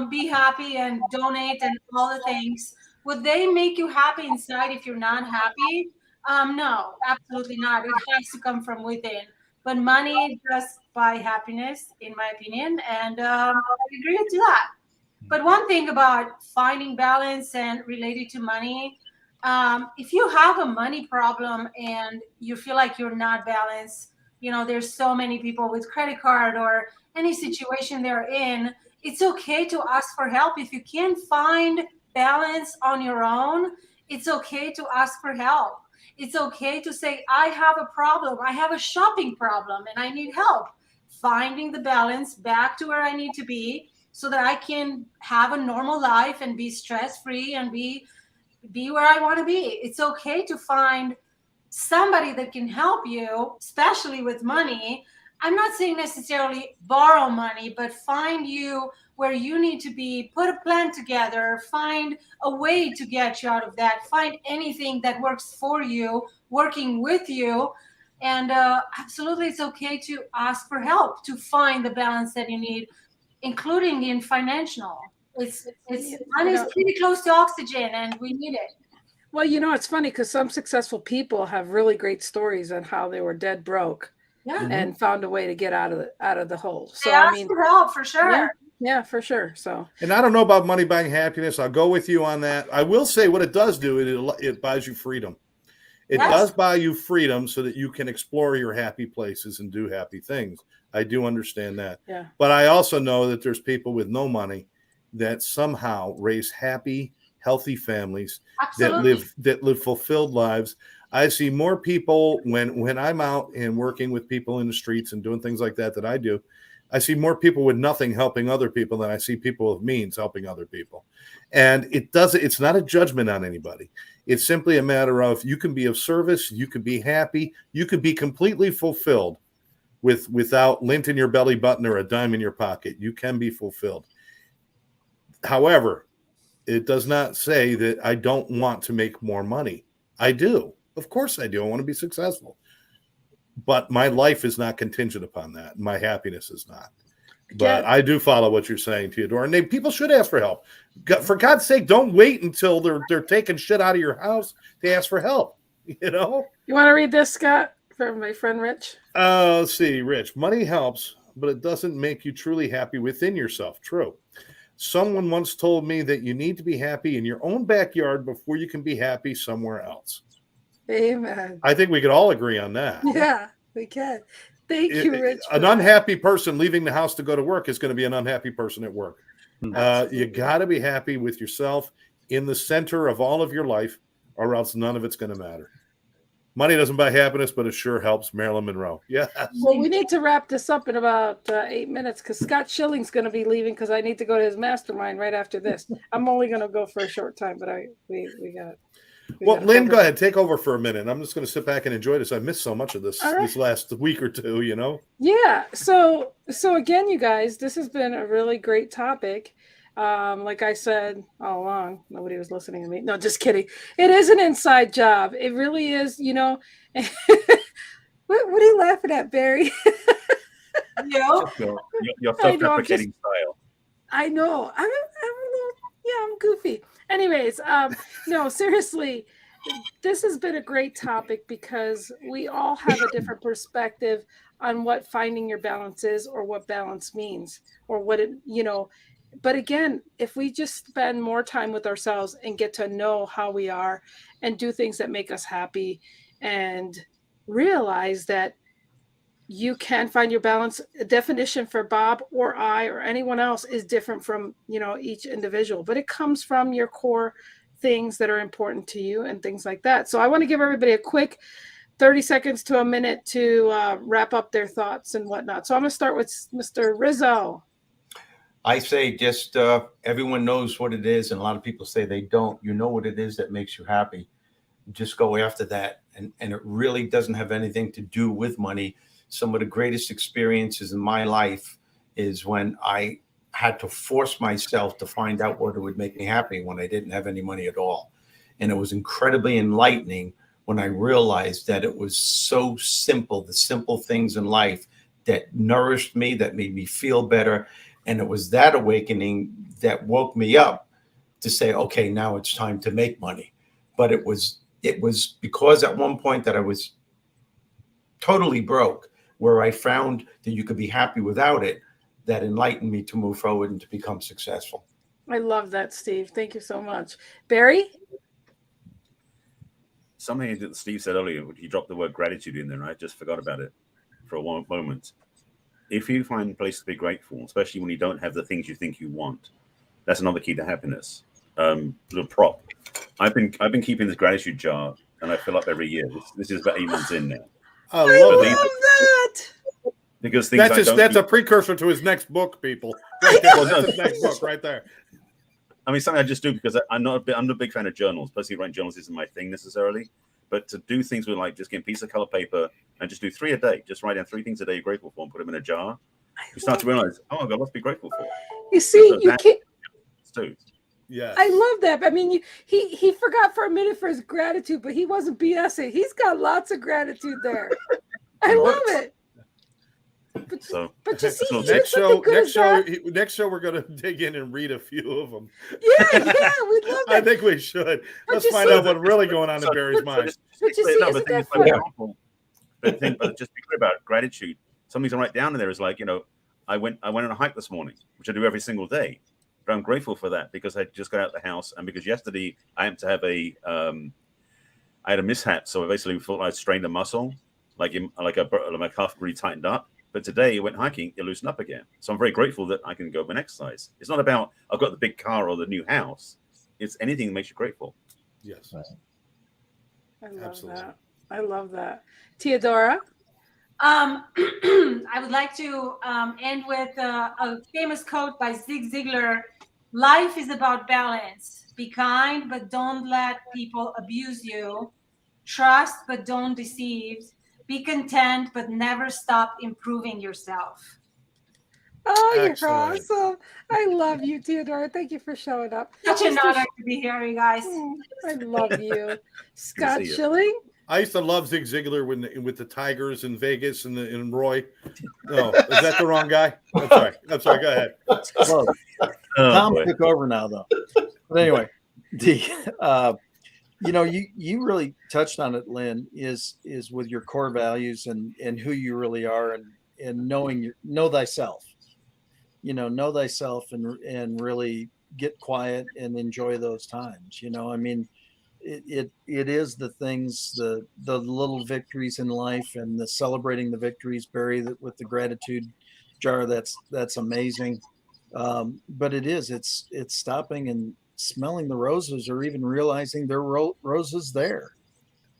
be happy, and donate, and all the things. Would they make you happy inside if you're not happy? No, absolutely not. It has to come from within. But money does buy happiness, in my opinion, and I agree to that. But one thing about finding balance and related to money, if you have a money problem and you feel like you're not balanced, there's so many people with credit card or any situation they're in, it's okay to ask for help. If you can't find balance on your own, it's okay to ask for help. It's okay to say, I have a problem. I have a shopping problem and I need help finding the balance back to where I need to be, so that I can have a normal life and be stress-free and be where I want to be. It's okay to find somebody that can help you, especially with money. I'm not saying necessarily borrow money, but find you where you need to be, put a plan together, find a way to get you out of that, find anything that works for you, working with you. And absolutely, it's okay to ask for help to find the balance that you need, including in financial. It's money is pretty close to oxygen, and we need it. Well, it's funny because some successful people have really great stories on how they were dead broke and found a way to get out of the hole. So I mean, for help for sure. Yeah, for sure. So, and I don't know about money buying happiness. I'll go with you on that. I will say what it does do. It buys you freedom. It does buy you freedom so that you can explore your happy places and do happy things. I do understand that. Yeah. But I also know that there's people with no money that somehow raise happy, healthy families that live fulfilled lives. I see more people when I'm out and working with people in the streets and doing things like that I do. I see more people with nothing helping other people than I see people with means helping other people. And it's not a judgment on anybody. It's simply a matter of you can be of service, you can be happy, you could be completely fulfilled without lint in your belly button or a dime in your pocket. You can be fulfilled. However, it does not say that I don't want to make more money. I do. Of course I do. I want to be successful. But my life is not contingent upon that. My happiness is not. But I do follow what you're saying, Teodora. And people should ask for help. For God's sake, don't wait until they're taking shit out of your house to ask for help. You want to read this, Scott, from my friend Rich? Let's see, Rich. Money helps, but it doesn't make you truly happy within yourself. True. Someone once told me that you need to be happy in your own backyard before you can be happy somewhere else. Amen. I think we could all agree on that. Yeah, we can. Thank you, Rich. An unhappy person leaving the house to go to work is going to be an unhappy person at work. You got to be happy with yourself in the center of all of your life, or else none of it's going to matter. Money doesn't buy happiness, but it sure helps. Marilyn Monroe. Yeah. Well, we need to wrap this up in about 8 minutes because Scott Schilling's going to be leaving because I need to go to his mastermind right after this. I'm only going to go for a short time, but we got. Well, Lynn, go ahead. Take over for a minute. I'm just going to sit back and enjoy this. I missed so much of this this last week or two, Yeah. So again, you guys, this has been a really great topic. Like I said all along, nobody was listening to me. No, just kidding. It is an inside job. It really is, What are you laughing at, Barry? Your self-deprecating style. I know. I'm goofy. Anyways, no, seriously, this has been a great topic because we all have a different perspective on what finding your balance is or what balance means or what it, but again, if we just spend more time with ourselves and get to know how we are and do things that make us happy and realize that you can find your balance. A definition for Bob or I or anyone else is different from, each individual, but it comes from your core things that are important to you and things like that. So I want to give everybody a quick 30 seconds to a minute to wrap up their thoughts and whatnot. So I'm going to start with Mr. Rizzo. I say just everyone knows what it is. And a lot of people say they don't. You know what it is that makes you happy. Just go after that. And it really doesn't have anything to do with money. Some of the greatest experiences in my life is when I had to force myself to find out what would make me happy when I didn't have any money at all. And it was incredibly enlightening when I realized that it was so simple, the simple things in life that nourished me, that made me feel better. And it was that awakening that woke me up to say, okay, now it's time to make money. But it was because at one point that I was totally broke, where I found that you could be happy without it, that enlightened me to move forward and to become successful. I love that, Steve. Thank you so much. Barry? Something that Steve said earlier, he dropped the word gratitude in there, and I just forgot about it for a moment. If you find a place to be grateful, especially when you don't have the things you think you want, that's another key to happiness. Little prop. I've been keeping this gratitude jar, and I fill up every year. This is about 8 months in now. I love that. Because that's a precursor to his next book, people. Right there. That's his next book right there. I mean, something I just do because I'm not a big fan of journals. Personally, writing journals isn't my thing necessarily. But to do things with like just getting a piece of color paper and just do 3 a day, just write down 3 things a day you're grateful for and put them in a jar. You start to realize, oh my God, what's to be grateful for? You see, you can't. Too. Yeah, I love that. I mean, he forgot for a minute for his gratitude, but he wasn't BSing. He's got lots of gratitude there. I love it. But you see, next show, we're gonna dig in and read a few of them. Yeah, we'd love that. I think we should. Let's find out what's really going on in Barry's mind. But you see, isn't that fun? But just be clear about it. Gratitude. Something to write down in there is like, I went on a hike this morning, which I do every single day. But I'm grateful for that because I just got out of the house, and because yesterday I had to have I had a mishap, so I basically thought I strained a muscle, like my calf really tightened up. But today I went hiking, it loosened up again. So I'm very grateful that I can go and exercise. It's not about I've got the big car or the new house. It's anything that makes you grateful. Yes. I love that. Teodora? I would like to end with a famous quote by Zig Ziglar. Life is about balance. Be kind, but don't let people abuse you. Trust, but don't deceive. Be content, but never stop improving yourself. Oh, you're awesome. I love you, Teodora. Thank you for showing up. Such an honor to be here, you guys. I love you. Scott Schilling? I used to love Zig Ziglar with the Tigers in Vegas and Roy. No, is that the wrong guy? I'm sorry. Go ahead. Well, Tom took over now, though. But anyway, you really touched on it, Lynn, is with your core values and who you really are and know thyself. Know thyself and really get quiet and enjoy those times. I mean, it is the things, the little victories in life and the celebrating the victories, Barry, with the gratitude jar. That's amazing. But it's stopping and smelling the roses, or even realizing there are roses there.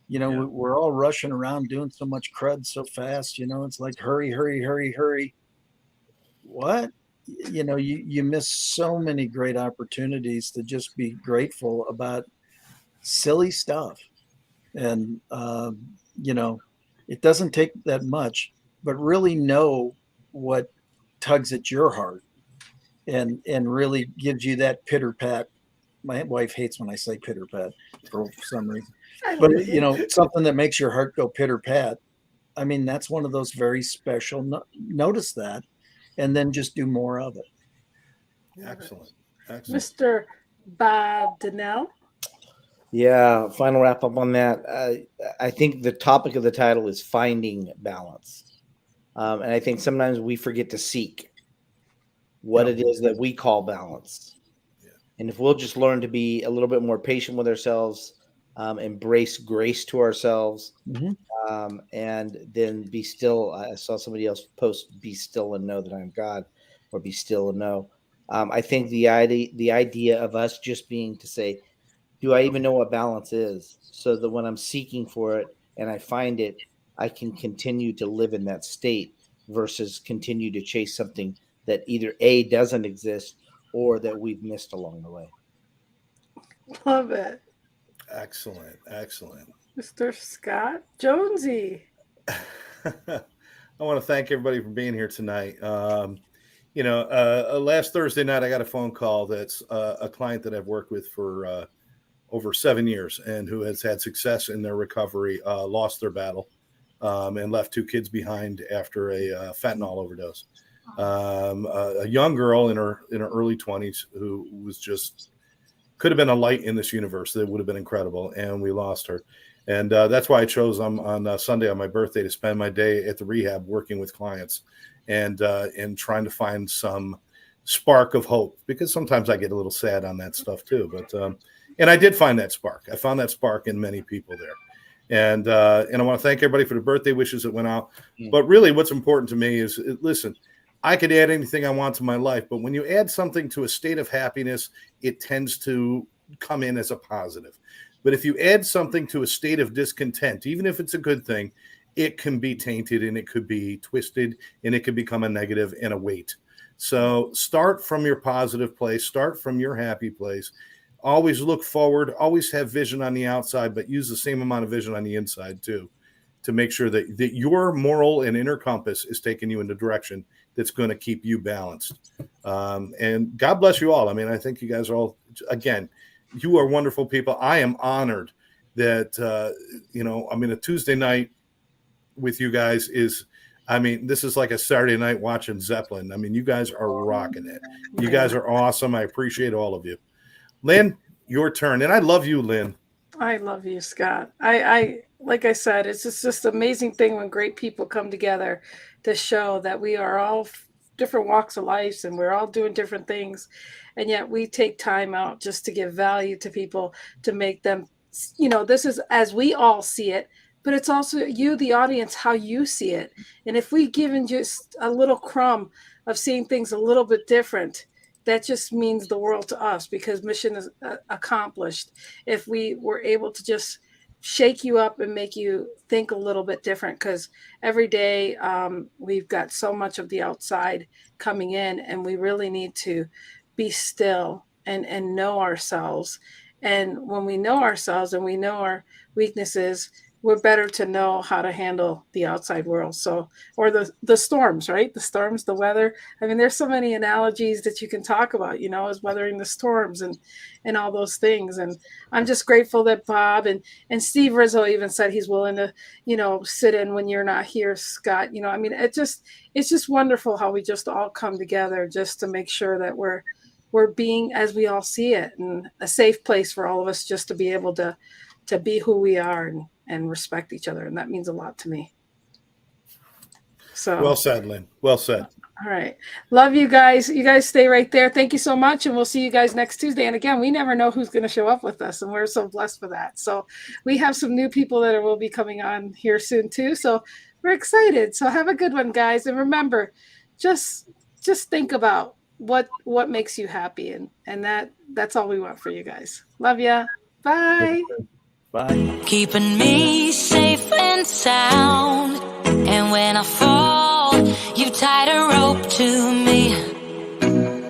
We're all rushing around doing so much crud so fast. It's like hurry. What? You miss so many great opportunities to just be grateful about silly stuff. And it doesn't take that much, but really know what tugs at your heart and really gives you that pitter pat. My wife hates when I say pitter pat for some reason, but something that makes your heart go pitter pat. I mean, that's one of those very special. Notice that, and then just do more of it. Excellent. Mr. Bob Donnell. Yeah, final wrap up on that. I think the topic of the title is finding balance. And I think sometimes we forget to seek what it is that we call balance. Yeah. And if we'll just learn to be a little bit more patient with ourselves, embrace grace to ourselves, and then be still. I saw somebody else post, be still and know that I'm God, or be still and know. I think the idea of us just being to say, do I even know what balance is? So that when I'm seeking for it and I find it, I can continue to live in that state versus continue to chase something that either A, doesn't exist, or that we've missed along the way. Love it. Excellent. Mr. Scott Jonesy. I want to thank everybody for being here tonight. Last Thursday night, I got a phone call that's a client that I've worked with for over 7 years and who has had success in their recovery, lost their battle, and left 2 kids behind after a fentanyl overdose. A young girl in her early 20s who was just could have been a light in this universe. That would have been incredible, and we lost her. And that's why I chose on Sunday on my birthday to spend my day at the rehab working with clients and trying to find some spark of hope, because sometimes I get a little sad on that stuff too. But and I did find that spark. I found that spark in many people there. And I want to thank everybody for the birthday wishes that went out. But really what's important to me is, listen, I could add anything I want to my life, but when you add something to a state of happiness, it tends to come in as a positive. But if you add something to a state of discontent, even if it's a good thing, it can be tainted and it could be twisted and it could become a negative and a weight. So start from your positive place, start from your happy place. always look forward, always have vision on the outside, but use the same amount of vision on the inside too, to make sure that your moral and inner compass is taking you in the direction that's going to keep you balanced. And God bless you all. I mean, I think you guys are all, again, you are wonderful people. I am honored that, a Tuesday night with you guys is, this is like a Saturday night watching Zeppelin. I mean, you guys are rocking it. You guys are awesome. I appreciate all of you. Lynn, your turn. And I love you, Lynn. I love you, Scott. I like I said, it's just an amazing thing when great people come together to show that we are all different walks of life and we're all doing different things. And yet we take time out just to give value to people, to make them, this is as we all see it, but it's also you, the audience, how you see it. And if we given just a little crumb of seeing things a little bit different, that just means the world to us, because mission is accomplished. If we were able to just shake you up and make you think a little bit different, because every day we've got so much of the outside coming in, and we really need to be still and know ourselves. And when we know ourselves and we know our weaknesses, we're better to know how to handle the outside world. So, or the storms, right? The storms, the weather. I mean, there's so many analogies that you can talk about, as weathering the storms and all those things. And I'm just grateful that Bob and Steve Rizzo even said he's willing to, sit in when you're not here, Scott. It's just wonderful how we just all come together just to make sure that we're being as we all see it, and a safe place for all of us just to be able to be who we are and respect each other. And that means a lot to me. So well said, Lynn. Well said. All right. Love you guys. You guys stay right there. Thank you so much. And we'll see you guys next Tuesday. And again, we never know who's going to show up with us, and we're so blessed for that. So we have some new people that will be coming on here soon too. So we're excited. So have a good one, guys. And remember, just think about what makes you happy. And that's all we want for you guys. Love ya. Bye. Bye. Keeping me safe and sound.